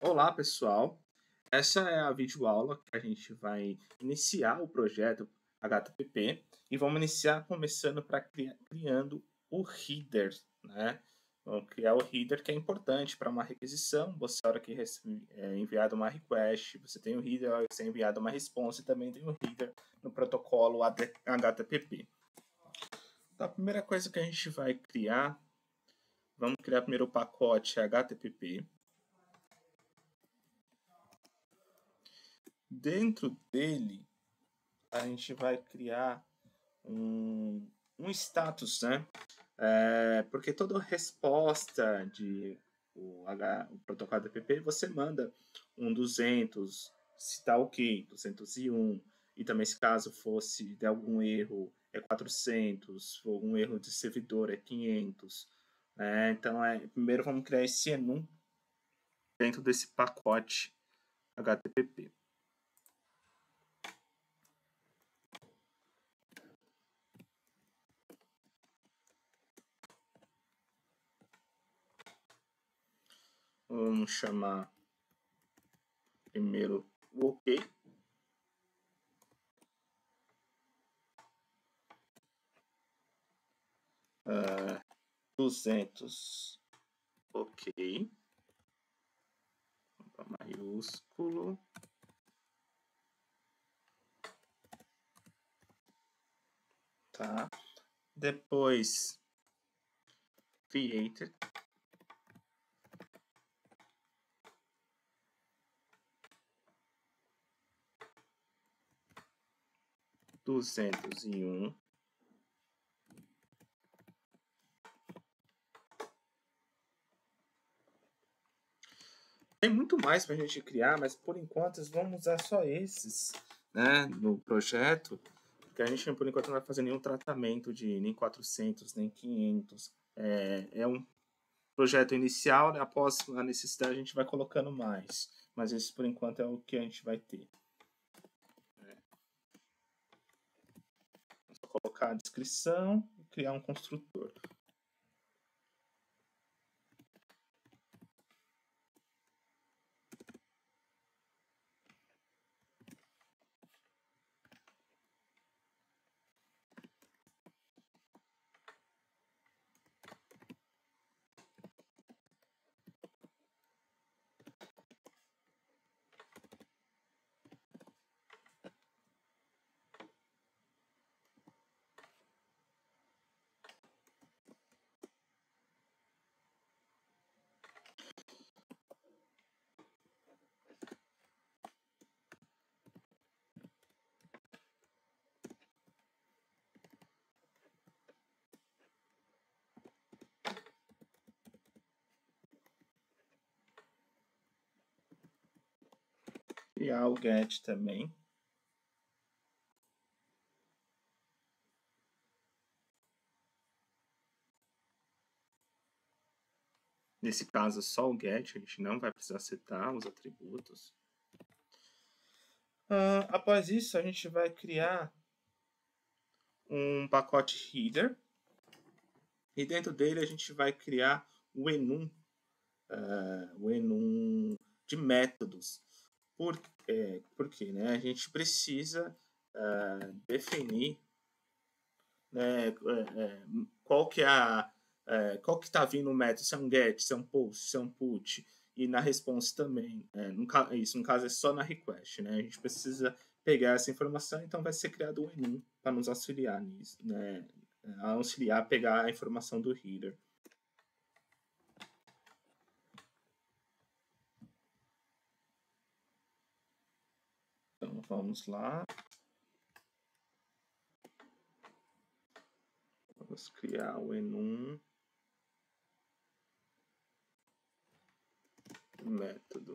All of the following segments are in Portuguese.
Olá, pessoal. Essa é a videoaula que a gente vai iniciar o projeto HTTP e vamos iniciar começando para criando o header, né? Vamos criar o header que é importante para uma requisição. Você, na hora que é enviada uma request, você tem o header, na hora que é enviada uma response, também tem o header no protocolo HTTP. Então, a primeira coisa que a gente vai criar, vamos criar primeiro o pacote HTTP. Dentro dele, a gente vai criar um status, né? Porque toda resposta de o protocolo HTTP, você manda um 200, se está ok, 201, e também se caso fosse de algum erro é 400, se for um erro de servidor é 500. Então, primeiro vamos criar esse enum dentro desse pacote HTTP. Vamos chamar primeiro o OK. Uh, 200, OK. Maiúsculo. Tá. Depois, created. Duzentos e um. Tem muito mais para a gente criar, mas por enquanto vamos usar só esses, né, no projeto, porque a gente por enquanto não vai fazer nenhum tratamento de nem 400 nem 500. É um projeto inicial, né? Após a necessidade a gente vai colocando mais, mas esse por enquanto é o que a gente vai ter. Vou colocar a descrição e criar um construtor. Criar o get também. Nesse caso, só o get, a gente não vai precisar setar os atributos. Após isso, a gente vai criar um pacote header. E dentro dele a gente vai criar o enum de métodos. Porque né, a gente precisa definir, né, qual que está vindo o método, se é um get, se é um post, se é um put, e na response também. Isso no caso é só na request, né? A gente precisa pegar essa informação, então vai ser criado um enum para nos auxiliar nisso, né? Auxiliar a pegar a informação do header. Então vamos lá. Vamos criar o enum método.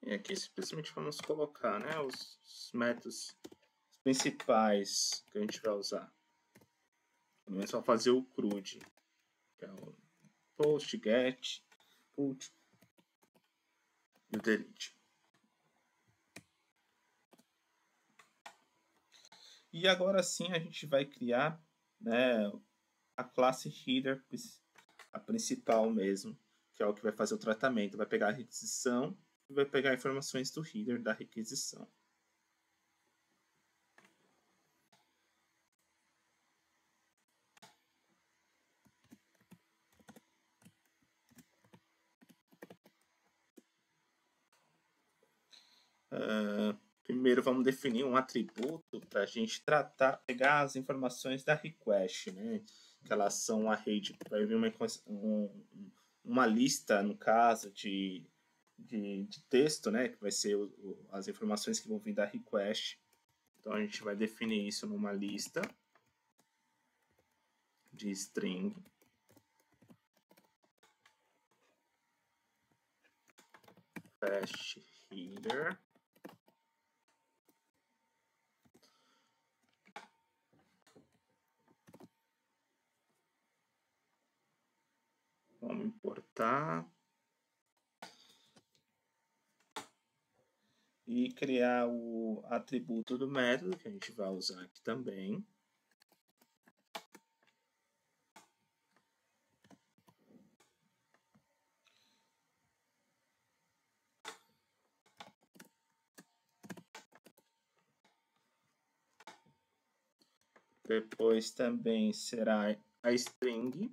E aqui simplesmente vamos colocar, né, os métodos principais que a gente vai usar. É só fazer o CRUD, que é o post, get, put e o delete. E agora sim a gente vai criar, né, a classe header a principal mesmo, que é o que vai fazer o tratamento. Vai pegar a requisição e vai pegar informações do header da requisição. Primeiro vamos definir um atributo para a gente pegar as informações da request, né? Que elas são a rede, vai vir uma lista, no caso, de texto, né? Que vai ser as informações que vão vir da request. Então a gente vai definir isso numa lista de string. Fast header. Vamos importar. E criar o atributo do método, que a gente vai usar aqui também. Depois também será a string,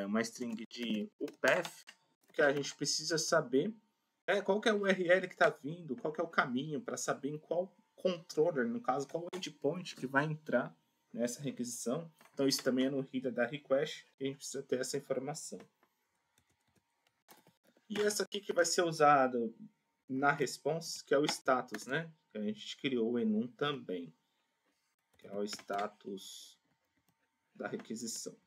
uma string de UPath, que a gente precisa saber qual que é o URL que está vindo, qual que é o caminho, para saber em qual controller, no caso, qual endpoint que vai entrar nessa requisição. Então isso também é no header da request, e a gente precisa ter essa informação. E essa aqui que vai ser usada na response, que é o status, né? Que a gente criou o enum também, que é o status da requisição.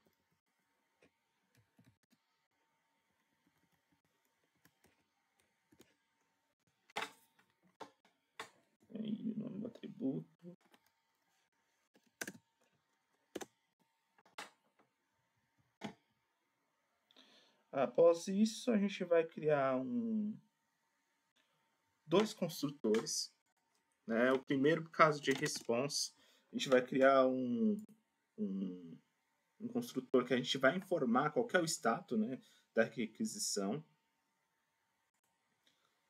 Aí, o nome do atributo. Após isso, a gente vai criar dois construtores. Né? O primeiro, caso de response, a gente vai criar um construtor que a gente vai informar qual que é o status, né, da requisição.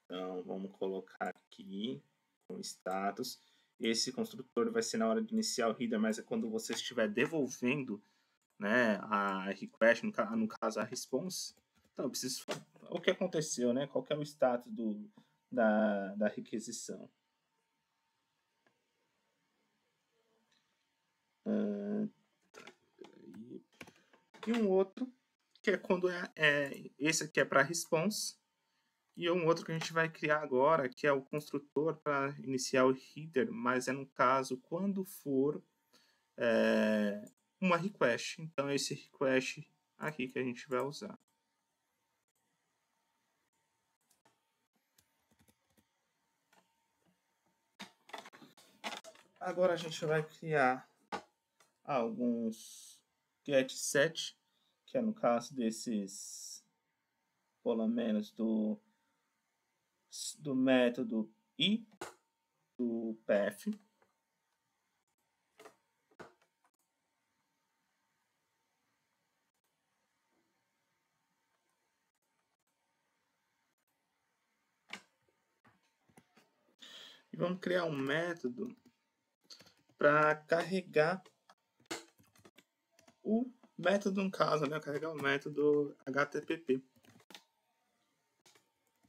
Então, vamos colocar aqui o status. Esse construtor vai ser na hora de iniciar o header, mas é quando você estiver devolvendo, né, a request, no caso a response. Então, eu preciso falar o que aconteceu, né? Qual que é o status da requisição. E um outro, que é quando esse aqui é para response, e um outro que a gente vai criar agora, que é o construtor para iniciar o header, mas é no caso quando for uma request. Então é esse request aqui que a gente vai usar. Agora a gente vai criar alguns getSet, que é no caso desses, pelo menos do método e do path. E vamos criar um método para carregar o método, no caso, né? Carregar o método HTTP.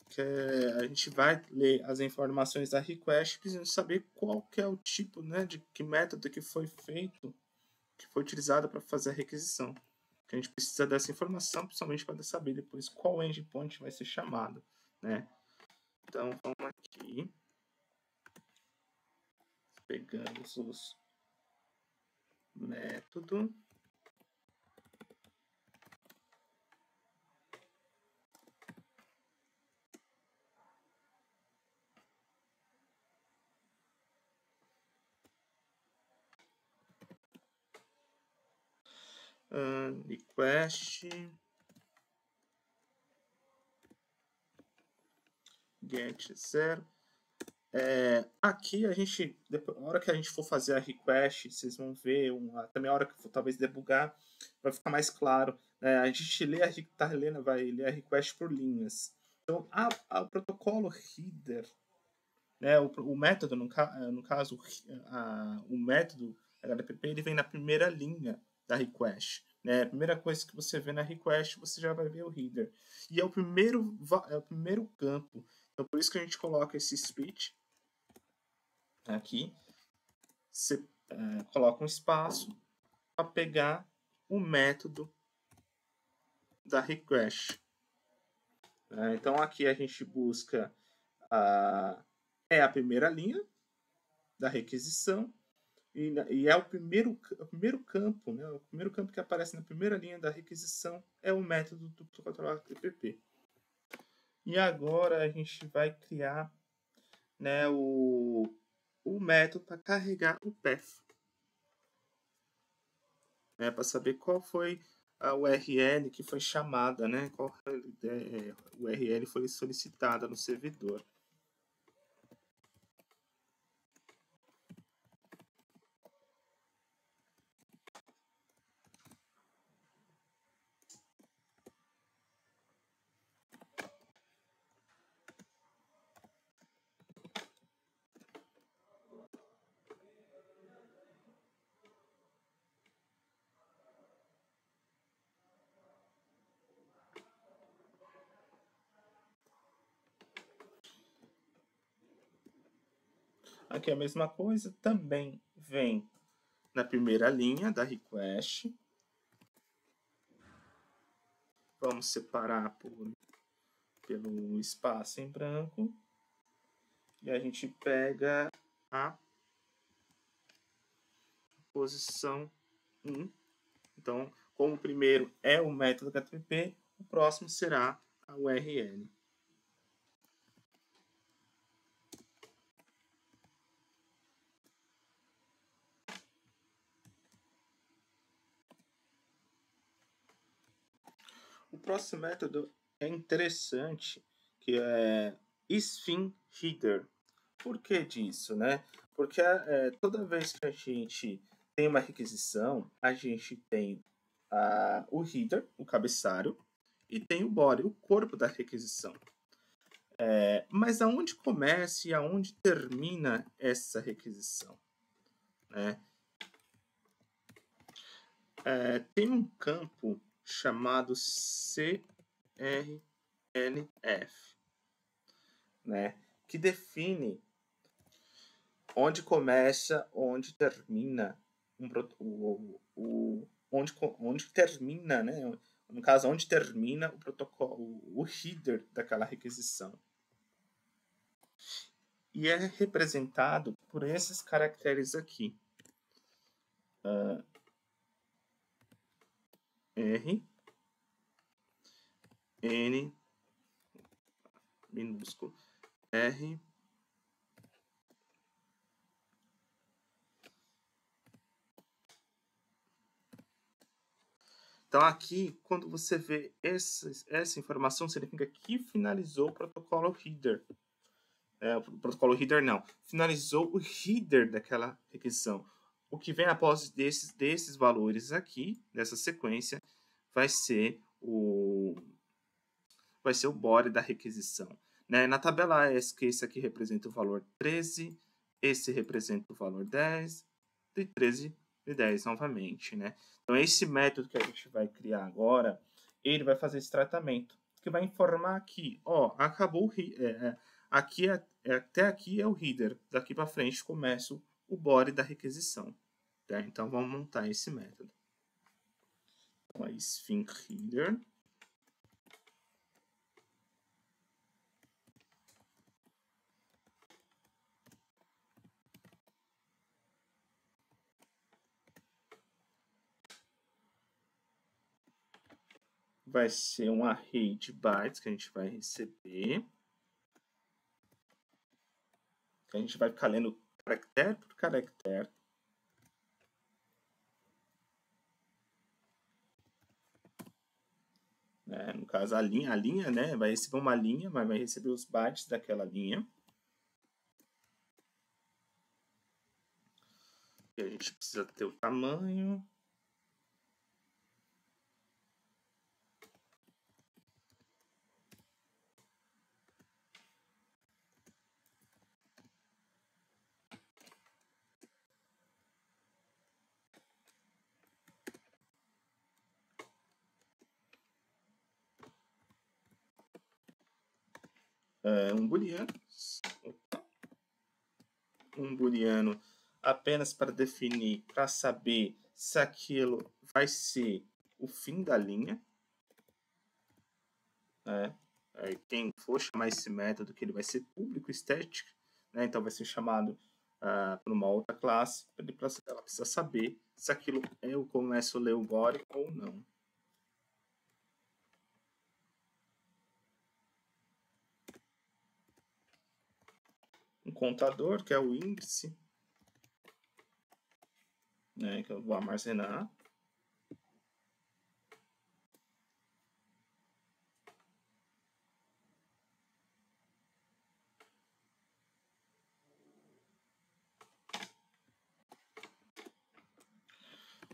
Que a gente vai ler as informações da request, precisando saber qual que é o tipo, né, de que método que foi feito, que foi utilizado para fazer a requisição. Que a gente precisa dessa informação, principalmente para saber depois qual endpoint vai ser chamado, né? Então vamos aqui, pegamos os métodos. Request get 0. Aqui a gente, na hora que a gente for fazer a request, vocês vão ver, também a hora que for talvez debugar, vai ficar mais claro. A gente lê vai ler a request por linhas. Então, o protocolo header, né, o método, no caso, o método HTTP, ele vem na primeira linha da request. Né? A primeira coisa que você vê na request, você já vai ver o header. E é o primeiro campo. Então, por isso que a gente coloca esse switch aqui. Você coloca um espaço para pegar o método da request. Então, aqui a gente busca a primeira linha da requisição e é o primeiro campo, né? O primeiro campo que aparece na primeira linha da requisição é o método do protocolo HTTP. E agora a gente vai criar, né, o método para carregar o path, né, para saber qual foi a URL que foi chamada, né, qual URL foi solicitada no servidor. Aqui é a mesma coisa, também vem na primeira linha da request. Vamos separar pelo espaço em branco. E a gente pega a posição 1. Então, como o primeiro é o método HTTP, o próximo será a URL. O próximo método é interessante, que é isFinHeader. Por que disso, né? Porque toda vez que a gente tem uma requisição, a gente tem o header, o cabeçalho, e tem o body, o corpo da requisição. Mas aonde começa e aonde termina essa requisição? Né? Tem um campo chamado CRLF, né? Que define onde começa, onde termina onde termina, né? No caso, onde termina o protocolo, o header daquela requisição. E é representado por esses caracteres aqui. R, N, minúsculo, R, então aqui, quando você vê essa informação, significa que finalizou o protocolo header. O protocolo header não, finalizou o header daquela requisição. O que vem após desses valores aqui, dessa sequência, vai ser o body da requisição. Né? Na tabela ESC, esse aqui representa o valor 13, esse representa o valor 10, e 13 e 10 novamente. Né? Então, esse método que a gente vai criar agora, ele vai fazer esse tratamento, que vai informar aqui, ó, acabou aqui até aqui é o header, daqui para frente começa o body da requisição. Tá? Então, vamos montar esse método. Então, isFinHeader. Vai ser um array de bytes que a gente vai receber. Que a gente vai ficar lendo caractere por caractere. No caso, a linha, né? Vai receber uma linha, mas vai receber os bytes daquela linha. E a gente precisa ter o tamanho. um booleano apenas para definir, para saber se aquilo vai ser o fim da linha. Né? Quem for chamar esse método, que ele vai ser público static, né? Então vai ser chamado para uma outra classe, ela precisa saber se aquilo eu começo a ler o body ou não. Um contador, que é o índice, né, que eu vou armazenar.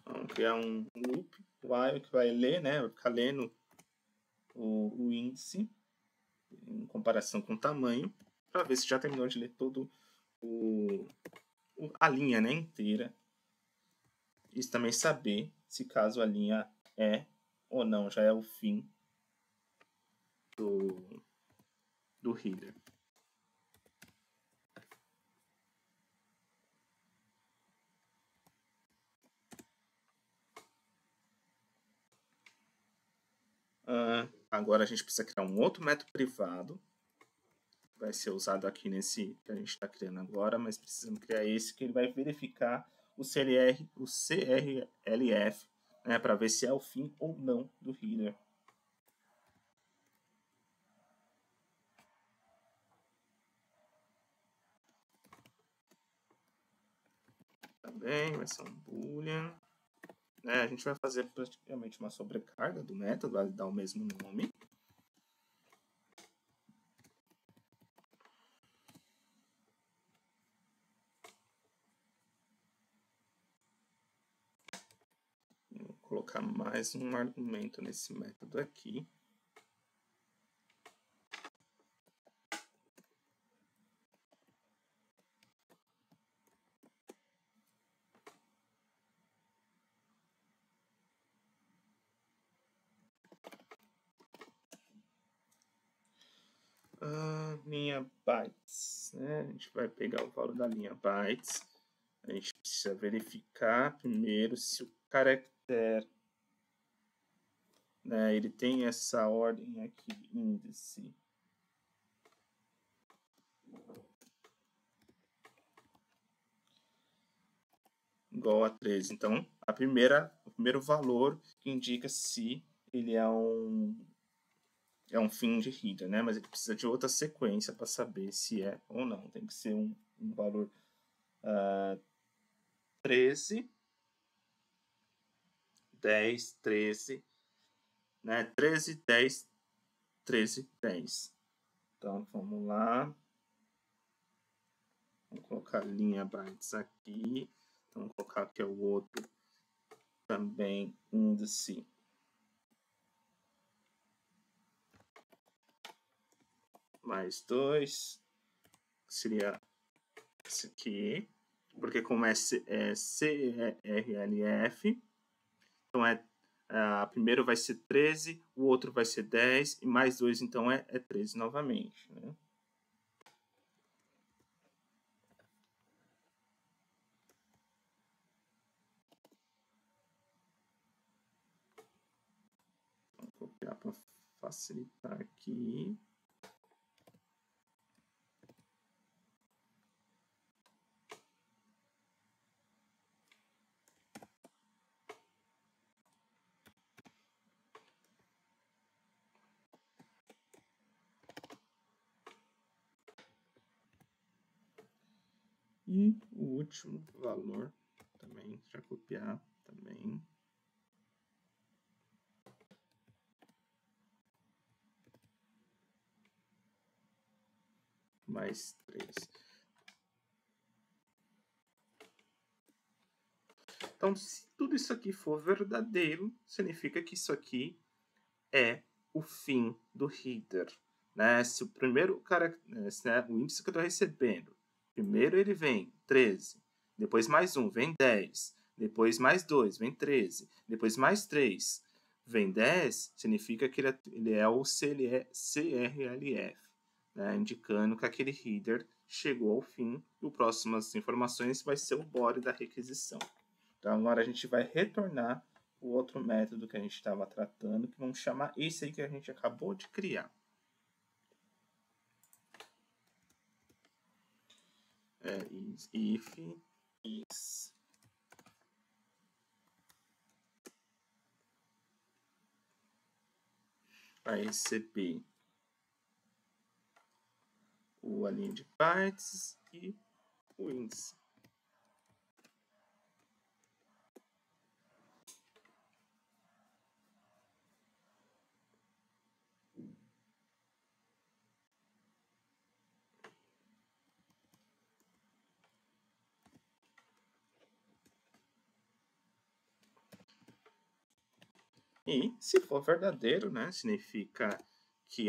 Vamos criar um loop while que vai ler, né, vai ficar lendo o índice em comparação com o tamanho, para ver se já terminou de ler todo a linha, né, inteira. E também saber se caso a linha é ou não, já é o fim do header. Agora a gente precisa criar um outro método privado. Vai ser usado aqui nesse que a gente está criando agora, mas precisamos criar esse que ele vai verificar o CRLF, né, para ver se é o fim ou não do header. Também vai ser um boolean. Né, a gente vai fazer praticamente uma sobrecarga do método, vai dar o mesmo nome. Vou colocar mais um argumento nesse método aqui. Linha bytes, né? A gente vai pegar o valor da linha bytes. A gente precisa verificar primeiro se o caractere, né, ele tem essa ordem aqui, índice. Igual a 13. Então, o primeiro valor que indica se ele é um fim de header, né? Mas ele precisa de outra sequência para saber se é ou não. Tem que ser um valor 13, 10, 13, né? 13, 10, 13, 10. Então, vamos lá. Vamos colocar linha bytes aqui. Então, vamos colocar aqui o outro também índice. Mais 2. Seria esse aqui. Porque como é CRLF, então primeiro vai ser 13, o outro vai ser 10, e mais 2, então é 13 novamente. Né? Vou copiar para facilitar aqui. E o último valor também, já copiar também. Mais 3. Então, se tudo isso aqui for verdadeiro, significa que isso aqui é o fim do header. Né? Se o primeiro o índice que eu estou recebendo, primeiro ele vem 13, depois mais 1 vem 10, depois mais 2 vem 13, depois mais 3 vem 10, significa que ele é o CRLF. né, indicando que aquele header chegou ao fim, e as próximas informações vai ser o body da requisição. Então agora a gente vai retornar o outro método que a gente estava tratando, que vamos chamar esse aí que a gente acabou de criar. If is vai receber a linha de bytes e o índice. E se for verdadeiro, né, significa que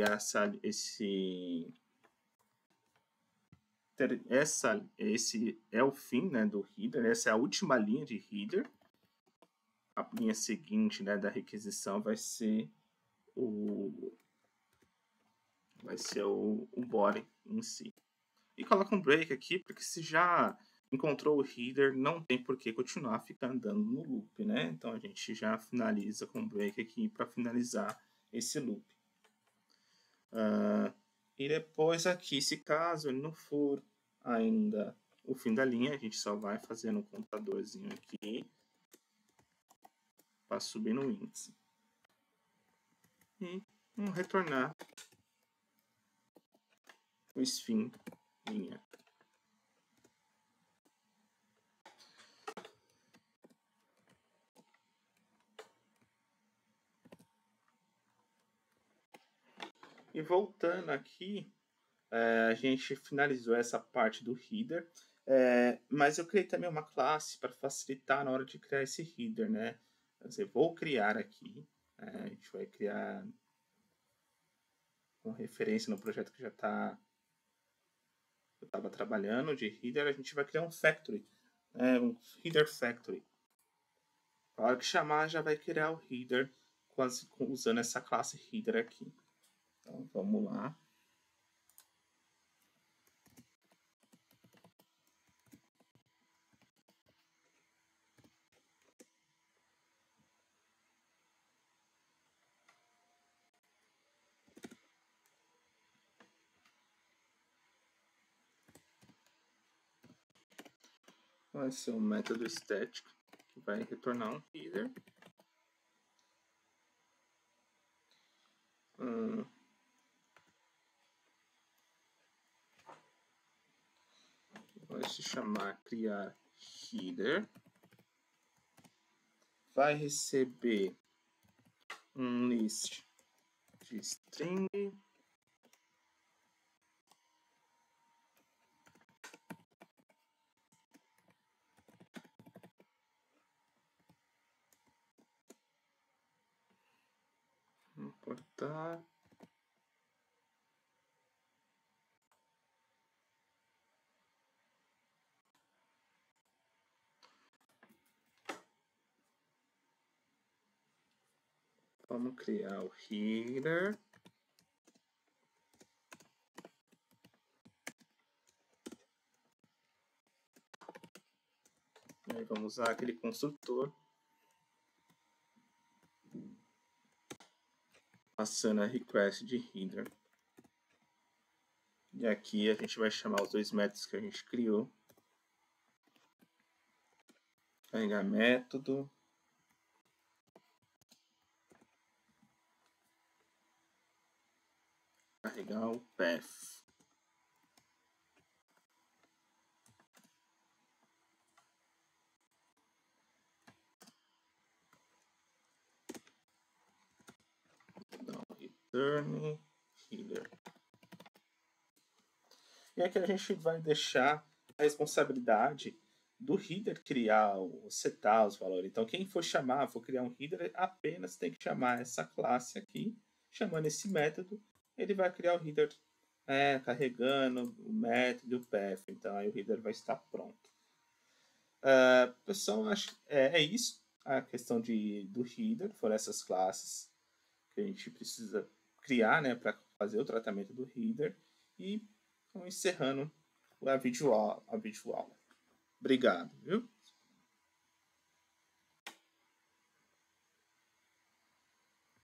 esse é o fim, né, do header, essa é a última linha de header. A linha seguinte, né, da requisição vai ser o body em si. E coloca um break aqui, porque se já encontrou o header, não tem por que continuar ficando andando no loop, né? Então a gente já finaliza com um break aqui para finalizar esse loop. E depois aqui, se caso ele não for ainda o fim da linha, a gente só vai fazendo um contadorzinho aqui para subir no índice. E vamos retornar o fim linha. E voltando aqui, a gente finalizou essa parte do header, mas eu criei também uma classe para facilitar na hora de criar esse header, né? Eu vou criar aqui, a gente vai criar com referência no projeto que eu estava trabalhando de header, a gente vai criar um factory, um header factory. Na hora que chamar, já vai criar o header usando essa classe header aqui. Então, vamos lá. Vai ser um método estético que vai retornar um header. Vai se chamar criar header. Vai receber um list de string. Importar. Vamos criar o header. E aí vamos usar aquele construtor passando a request de header. E aqui a gente vai chamar os dois métodos que a gente criou. Carregar método. Carregar o path. Então, return header. E aqui a gente vai deixar a responsabilidade do header criar, setar os valores. Então, quem for criar um header, apenas tem que chamar essa classe aqui, chamando esse método, ele vai criar o header carregando o método e o path. Então, aí o header vai estar pronto. Pessoal, acho é isso. A questão do header, foram essas classes que a gente precisa criar, né, para fazer o tratamento do header. E vamos encerrando a videoaula. Obrigado, viu?